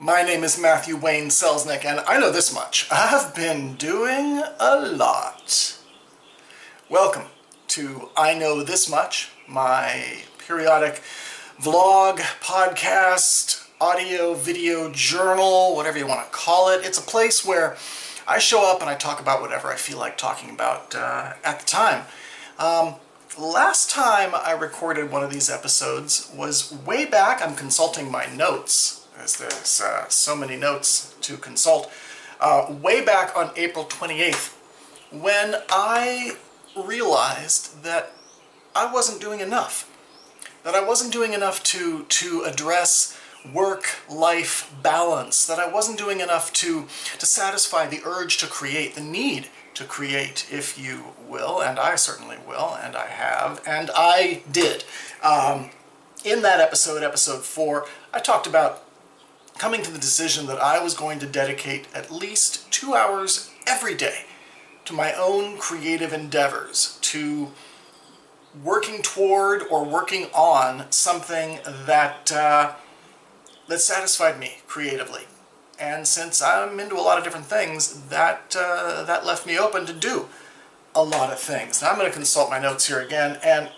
My name is Matthew Wayne Selznick, and I know this much. I've been doing a lot. Welcome to I Know This Much, my periodic vlog, podcast, audio, video, journal, whatever you want to call it. It's a place where I show up and I talk about whatever I feel like talking about at the time. Last time I recorded one of these episodes was way back. I'm consulting my notes, as there's so many notes to consult. Way back on April 28th, when I realized that I wasn't doing enough. That I wasn't doing enough to address work-life balance. That I wasn't doing enough to satisfy the urge to create, the need to create, if you will, and I certainly will, and I have, and I did. In that episode, episode 4, I talked about coming to the decision that I was going to dedicate at least 2 hours every day to my own creative endeavors, to working toward or working on something that that satisfied me creatively. And since I'm into a lot of different things, that left me open to do a lot of things. Now I'm going to consult my notes here again, and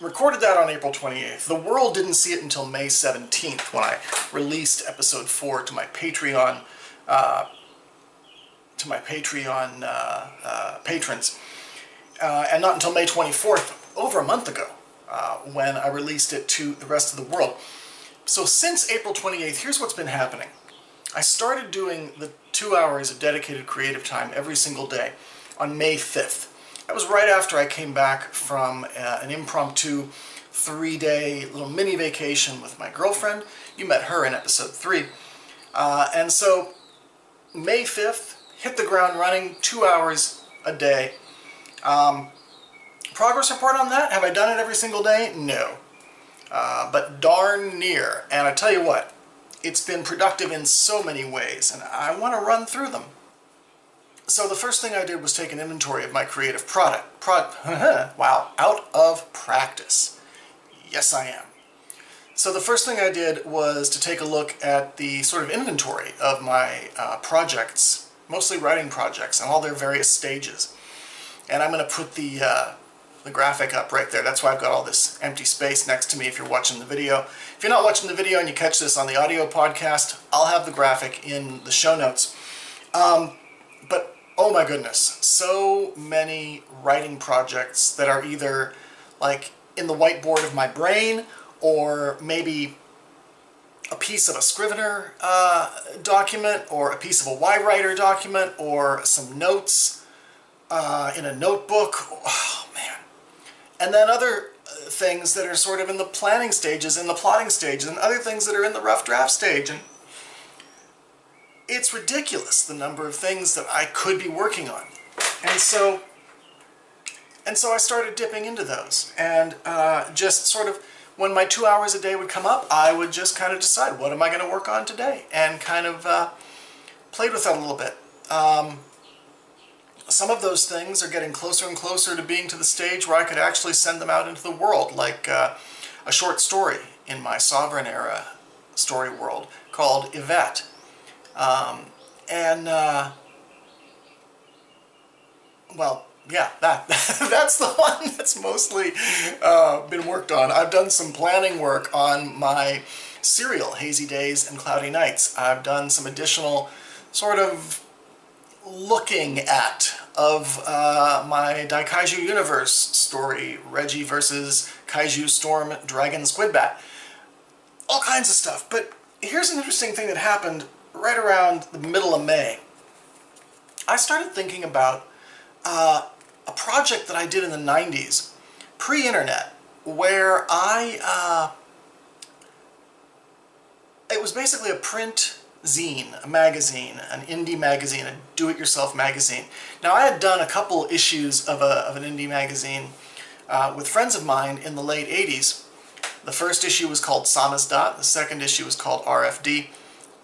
recorded that on April 28th. The world didn't see it until May 17th when I released episode 4 to my Patreon patrons, and not until May 24th, over a month ago, when I released it to the rest of the world. So since April 28th, here's what's been happening. I started doing the 2 hours of dedicated creative time every single day on May 5th. That was right after I came back from an impromptu 3-day little mini vacation with my girlfriend. You met her in episode 3. And so May 5th, hit the ground running, 2 hours a day. Progress report on that? Have I done it every single day? No. But darn near. And I tell you what, it's been productive in so many ways, and I want to run through them. So the first thing I did was take an inventory of my creative wow, out of practice. Yes, I am. So the first thing I did was to take a look at the sort of inventory of my projects, mostly writing projects, and all their various stages. And I'm going to put the graphic up right there. That's why I've got all this empty space next to me if you're watching the video. If you're not watching the video and you catch this on the audio podcast, I'll have the graphic in the show notes. But oh my goodness, so many writing projects that are either like in the whiteboard of my brain, or maybe a piece of a Scrivener document, or a piece of a Y-Writer document, or some notes in a notebook. Oh man. And then other things that are sort of in the planning stages, in the plotting stages, and other things that are in the rough draft stage. And it's ridiculous, the number of things that I could be working on. And so I started dipping into those. And just sort of, when my 2 hours a day would come up, I would just kind of decide, what am I going to work on today? And kind of played with that a little bit. Some of those things are getting closer and closer to being to the stage where I could actually send them out into the world, like a short story in my Sovereign era story world called Yvette. Well, yeah, that's the one that's mostly been worked on. I've done some planning work on my serial, Hazy Days and Cloudy Nights. I've done some additional sort of looking at of my Daikaiju Universe story, Reggie versus Kaiju Storm Dragon Squidbat. All kinds of stuff. But here's an interesting thing that happened right around the middle of May. I started thinking about a project that I did in the 90s, pre-internet, where it was basically a print zine, a magazine, an indie magazine, a do-it-yourself magazine. Now, I had done a couple issues of an indie magazine with friends of mine in the late 80s. The first issue was called Samizdat, the second issue was called RFD,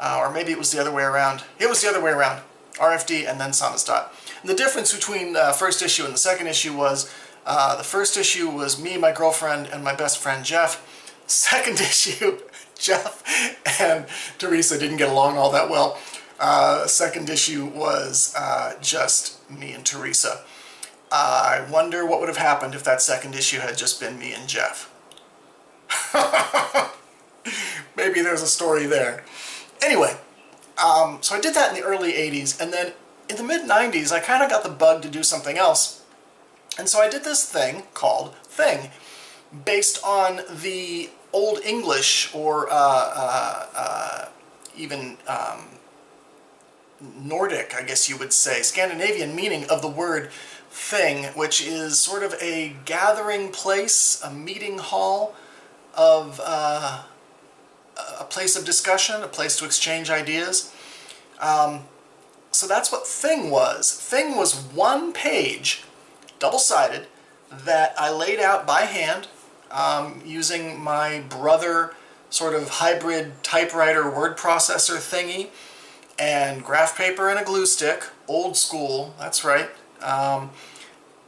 or maybe it was the other way around. It was the other way around, RFD and then Samizdat. And the difference between the first issue and the second issue was the first issue was me, my girlfriend, and my best friend Jeff. Second issue, Jeff and Teresa didn't get along all that well. Second issue was just me and Teresa. I wonder what would have happened if that second issue had just been me and Jeff. Maybe there's a story there. Anyway, so I did that in the early 80s, and then in the mid-90s I kind of got the bug to do something else. And so I did this thing called Thing, based on the Old English, or even Nordic, I guess you would say, Scandinavian meaning of the word thing, which is sort of a gathering place, a meeting hall of a place of discussion, a place to exchange ideas. So that's what Thing was. Thing was one page, double-sided, that I laid out by hand using my Brother sort of hybrid typewriter word processor thingy, and graph paper and a glue stick, old school, that's right.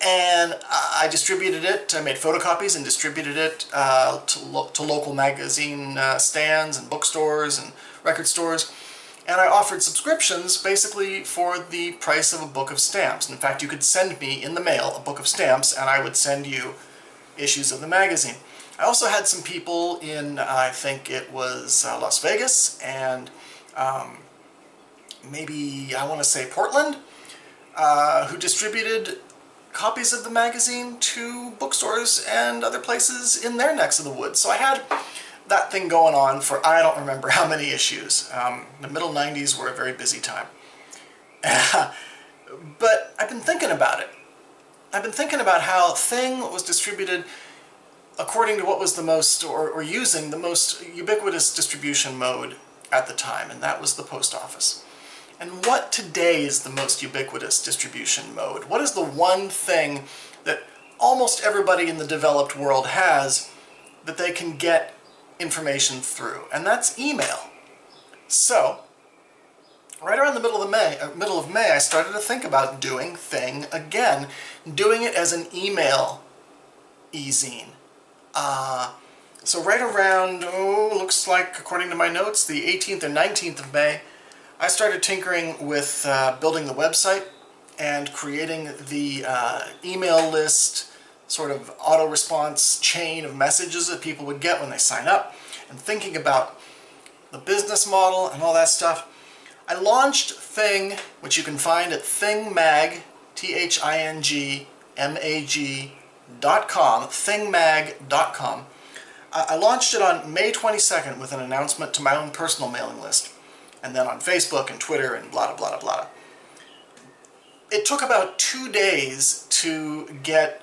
And I distributed it, I made photocopies and distributed it to local magazine stands and bookstores and record stores. And I offered subscriptions basically for the price of a book of stamps. In fact, you could send me in the mail a book of stamps and I would send you issues of the magazine. I also had some people in, I think it was Las Vegas and maybe, I want to say Portland, who distributed copies of the magazine to bookstores and other places in their necks of the woods. So I had that thing going on for I don't remember how many issues. The middle 90s were a very busy time. But I've been thinking about it. I've been thinking about how Thing was distributed according to what was the most, or using the most ubiquitous distribution mode at the time, and that was the post office. And what today is the most ubiquitous distribution mode? What is the one thing that almost everybody in the developed world has that they can get information through? And that's email. So, right around the middle of May, I started to think about doing Thing again, doing it as an email e-zine. So right around, looks like, according to my notes, the 18th or 19th of May, I started tinkering with building the website and creating the email list, sort of auto-response chain of messages that people would get when they sign up, and thinking about the business model and all that stuff. I launched Thing, which you can find at thingmag, thingmag.com, thingmag.com. I launched it on May 22nd with an announcement to my own personal mailing list, and then on Facebook and Twitter and blah, blah, blah, blah. It took about 2 days to get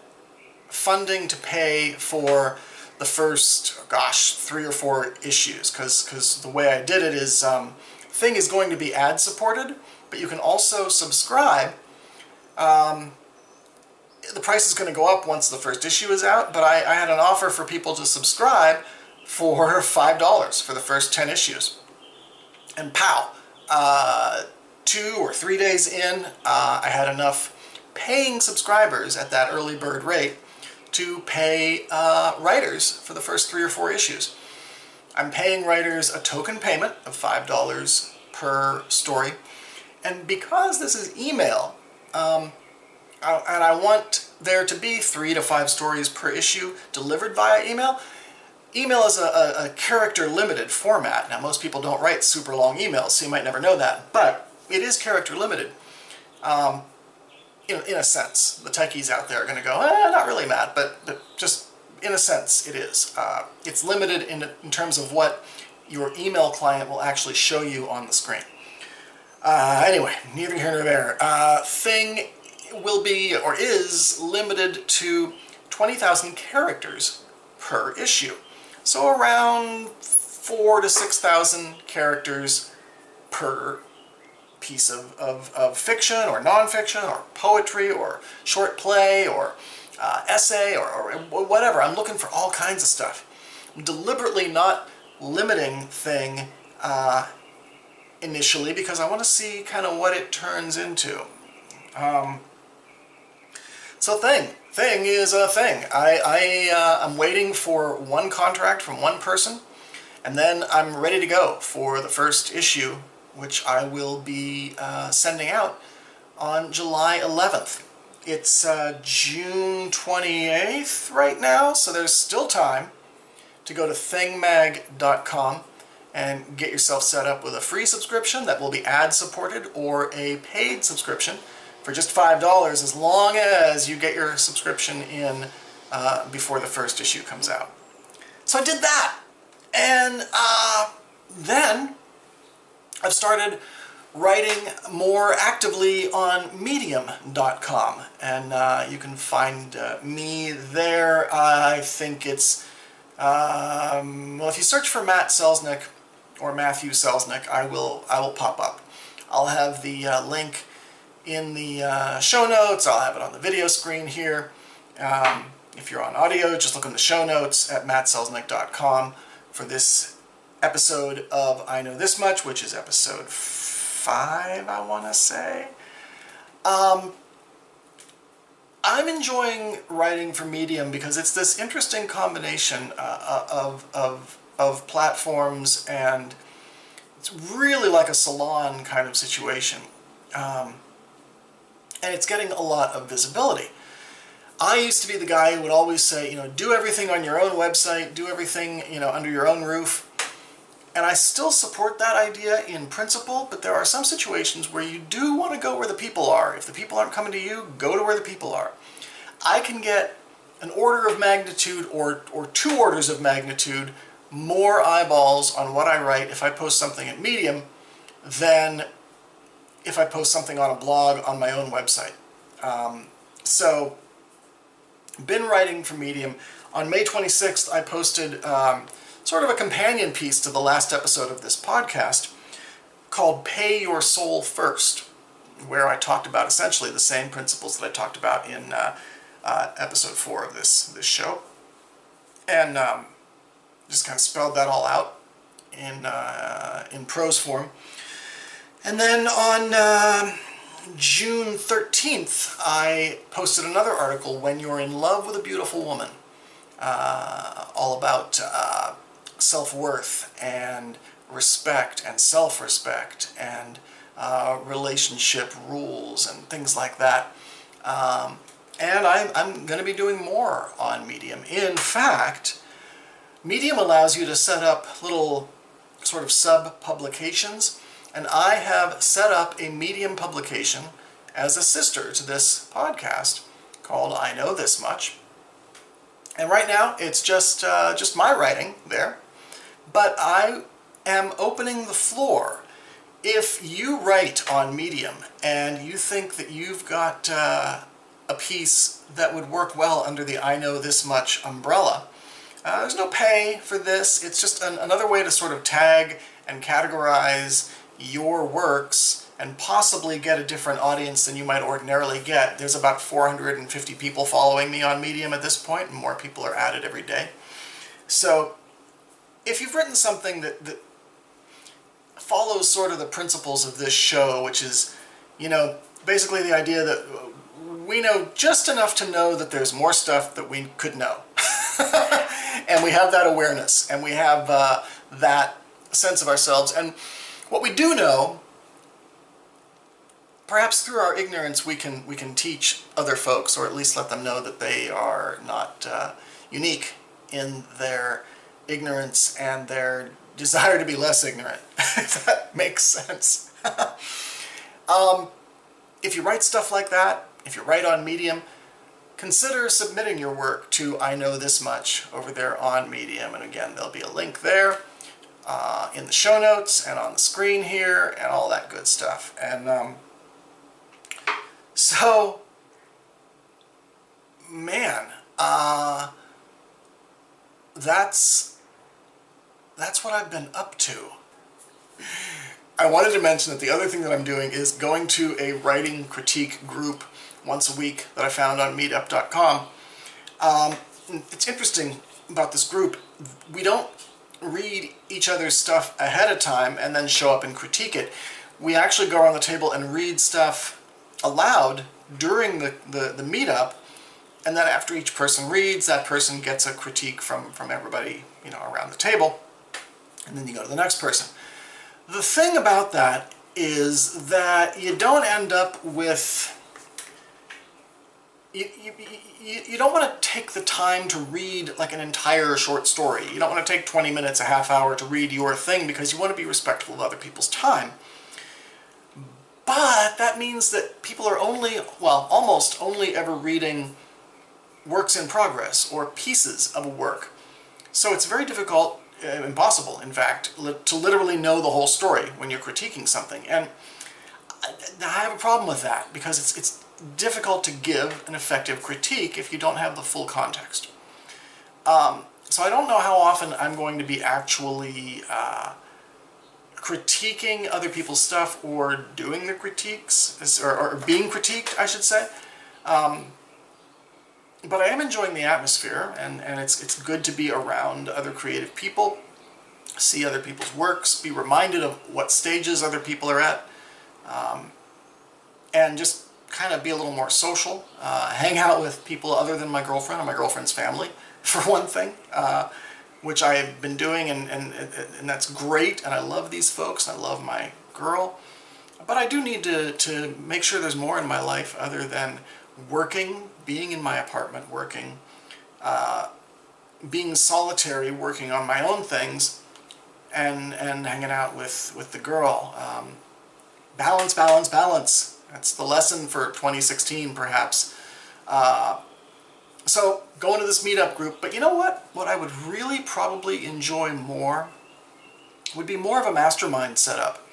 funding to pay for the first, gosh, 3 or 4 issues, because the way I did it is, Thing is going to be ad-supported, but you can also subscribe. The price is going to go up once the first issue is out, but I had an offer for people to subscribe for $5 for the first 10 issues. And pow, 2 or 3 days in, I had enough paying subscribers at that early bird rate to pay writers for the first 3 or 4 issues. I'm paying writers a token payment of $5 per story, and because this is email, and I want there to be 3 to 5 stories per issue delivered via email. Email is a character-limited format. Now, most people don't write super long emails, so you might never know that, but it is character-limited. In a sense, the techies out there are going to go, not really, Matt, but just in a sense it is. It's limited in terms of what your email client will actually show you on the screen. Anyway, neither here nor there. Thing will be, or is, limited to 20,000 characters per issue. So around 4,000 to 6,000 characters per piece of fiction or nonfiction or poetry or short play or essay or whatever. I'm looking for all kinds of stuff. I'm deliberately not limiting Thing initially because I want to see kind of what it turns into. So Thing is a thing. I'm waiting for one contract from one person, And then I'm ready to go for the first issue, which I will be sending out on July 11th. It's June 28th right now, so there's still time to go to thingmag.com and get yourself set up with a free subscription that will be ad-supported, or a paid subscription for just $5, as long as you get your subscription in before the first issue comes out. So I did that, and then I've started writing more actively on medium.com, and you can find me there. I think it's, well, if you search for Matt Selznick or Matthew Selznick, I will pop up. I'll have the link in the show notes. I'll have it on the video screen here. If you're on audio, just look in the show notes at mattselznick.com for this episode of I Know This Much, which is episode 5, I want to say. I'm enjoying writing for Medium because it's this interesting combination of platforms, and it's really like a salon kind of situation. And it's getting a lot of visibility. I used to be the guy who would always say, you know, do everything on your own website, do everything, you know, under your own roof. And I still support that idea in principle, but there are some situations where you do want to go where the people are. If the people aren't coming to you, go to where the people are. I can get an order of magnitude or 2 orders of magnitude more eyeballs on what I write if I post something at Medium than if I post something on a blog on my own website. So, been writing for Medium. On May 26th, I posted sort of a companion piece to the last episode of this podcast called Pay Your Soul First, where I talked about essentially the same principles that I talked about in episode 4 of this show, and just kind of spelled that all out in prose form. And then on June 13th, I posted another article, When You're in Love with a Beautiful Woman, all about self-worth and respect and self-respect and relationship rules and things like that. And I'm going to be doing more on Medium. In fact, Medium allows you to set up little sort of sub-publications, and I have set up a Medium publication as a sister to this podcast called I Know This Much. And right now it's just my writing there, but I am opening the floor. If you write on Medium and you think that you've got a piece that would work well under the I Know This Much umbrella, there's no pay for this. It's just another way to sort of tag and categorize your works and possibly get a different audience than you might ordinarily get. There's about 450 people following me on Medium at this point, and more people are added every day. So if you've written something that follows sort of the principles of this show, which is, you know, basically the idea that we know just enough to know that there's more stuff that we could know. And we have that awareness, and we have that sense of ourselves. And what we do know, perhaps through our ignorance we can teach other folks, or at least let them know that they are not unique in their ignorance and their desire to be less ignorant, if that makes sense. If you write stuff like that, if you write on Medium, consider submitting your work to I Know This Much over there on Medium. And again, there'll be a link there in the show notes and on the screen here and all that good stuff. And so, man, that's what I've been up to. I wanted to mention that the other thing that I'm doing is going to a writing critique group once a week that I found on meetup.com. It's interesting about this group. We don't read each other's stuff ahead of time and then show up and critique it. We actually go around the table and read stuff aloud during the meetup, and then after each person reads, that person gets a critique from everybody, you know, around the table. and then you go to the next person. The thing about that is that you don't end up with... You don't want to take the time to read like an entire short story. You don't want to take 20 minutes, a half hour to read your thing because you want to be respectful of other people's time. But that means that people are only, well, almost only ever reading works in progress or pieces of a work. So it's very difficult, impossible in fact, to literally know the whole story when you're critiquing something. And I have a problem with that because it's difficult to give an effective critique if you don't have the full context. So I don't know how often I'm going to be actually critiquing other people's stuff or doing the critiques, or being critiqued, I should say. But I am enjoying the atmosphere, and it's good to be around other creative people, see other people's works, be reminded of what stages other people are at, and just kind of be a little more social, hang out with people other than my girlfriend and my girlfriend's family, for one thing, which I've been doing, and that's great, and I love these folks, and I love my girl. But I do need to make sure there's more in my life other than working, being in my apartment working, being solitary, working on my own things, and hanging out with the girl. Balance, balance, balance. That's the lesson for 2016, perhaps. So, going to this meetup group, but you know what? What I would really probably enjoy more would be more of a mastermind setup,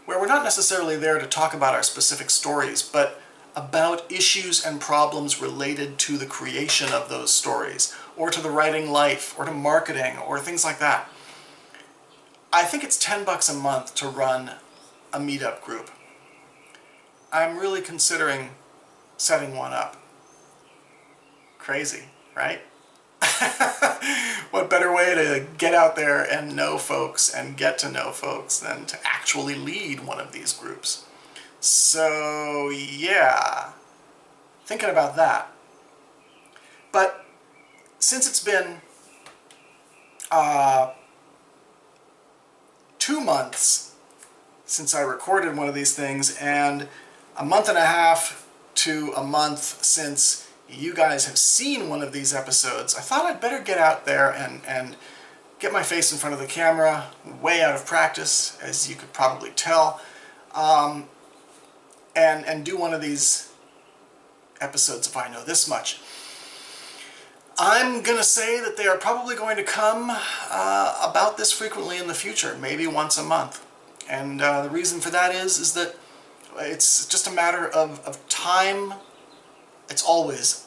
where we're not necessarily there to talk about our specific stories, but about issues and problems related to the creation of those stories, or to the writing life, or to marketing, or things like that. I think it's $10 a month to run a meetup group. I'm really considering setting one up. Crazy, right? What better way to get out there and know folks and get to know folks than to actually lead one of these groups? So yeah, thinking about that. But since it's been 2 months since I recorded one of these things, and a month and a half to a month since you guys have seen one of these episodes, I thought I'd better get out there and get my face in front of the camera, way out of practice, as you could probably tell, and do one of these episodes if I know this much. I'm going to say that they are probably going to come about this frequently in the future, maybe once a month. And the reason for that is that it's just a matter of time. It's always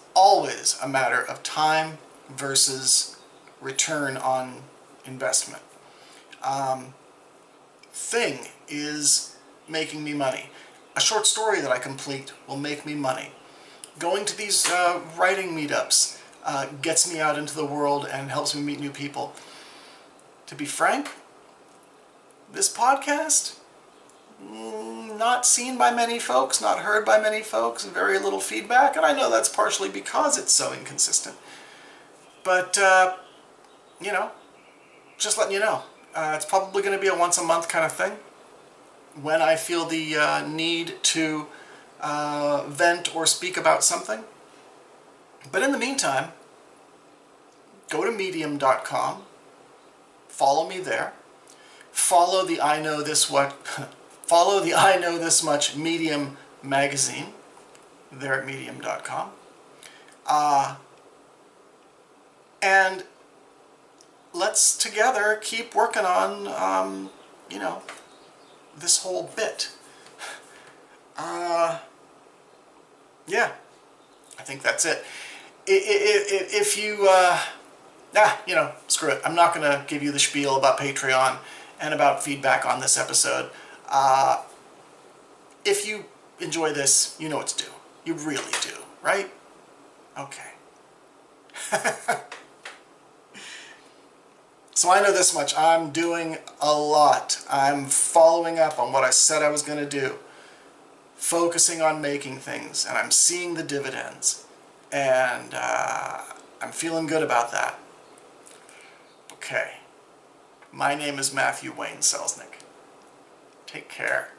a matter of time versus return on investment. Thing is making me money. A short story that I complete will make me money. Going to these writing meetups gets me out into the world and helps me meet new people. To be frank, this podcast, not seen by many folks, not heard by many folks, very little feedback, and I know that's partially because it's so inconsistent. But, you know, just letting you know, it's probably going to be a once a month kind of thing when I feel the need to vent or speak about something. But in the meantime, go to medium.com, follow me there, follow the I Know This Much Medium magazine there at medium.com, and let's together keep working on you know, this whole bit. Yeah, I think that's it. If you you know, screw it. I'm not going to give you the spiel about Patreon and about feedback on this episode. If you enjoy this, you know what to do. You really do, right? Okay. So I know this much. I'm doing a lot. I'm following up on what I said I was going to do. Focusing on making things, and I'm seeing the dividends. And I'm feeling good about that. Okay. My name is Matthew Wayne Selznick. Take care.